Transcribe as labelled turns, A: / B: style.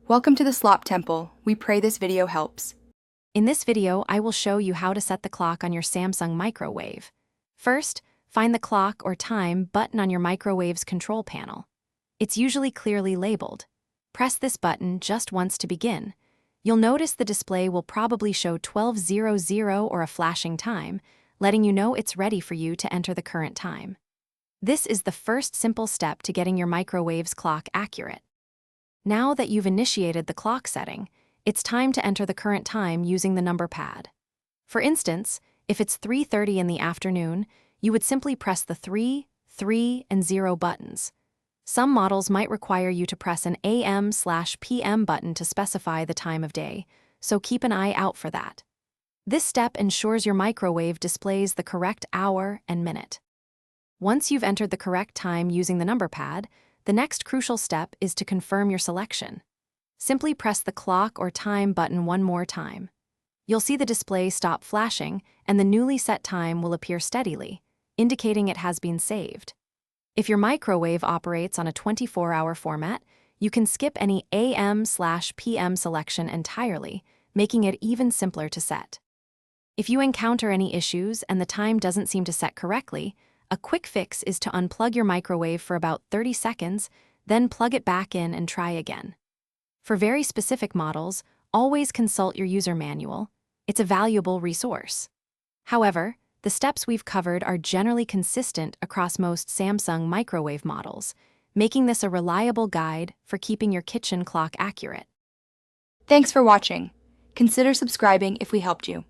A: Welcome to the Slop Temple. We pray this video helps.
B: In this video, I will show you how to set the clock on your Samsung microwave. First, find the clock or time button on your microwave's control panel. It's usually clearly labeled. Press this button just once to begin. You'll notice the display will probably show 12:00 or a flashing time, letting you know it's ready for you to enter the current time. This is the first simple step to getting your microwave's clock accurate. Now that you've initiated the clock setting, it's time to enter the current time using the number pad. For instance, if it's 3:30 in the afternoon, you would simply press the 3, 3, and 0 buttons. Some models might require you to press an AM/PM button to specify the time of day, so keep an eye out for that. This step ensures your microwave displays the correct hour and minute. Once you've entered the correct time using the number pad, the next crucial step is to confirm your selection. Simply press the clock or time button one more time. You'll see the display stop flashing, and the newly set time will appear steadily, indicating it has been saved. If your microwave operates on a 24-hour format, you can skip any AM/PM selection entirely, making it even simpler to set. If you encounter any issues and the time doesn't seem to set correctly, a quick fix is to unplug your microwave for about 30 seconds, then plug it back in and try again. For very specific models, always consult your user manual. It's a valuable resource. However, the steps we've covered are generally consistent across most Samsung microwave models, making this a reliable guide for keeping your kitchen clock accurate.
A: Thanks for watching. Consider subscribing if we helped you.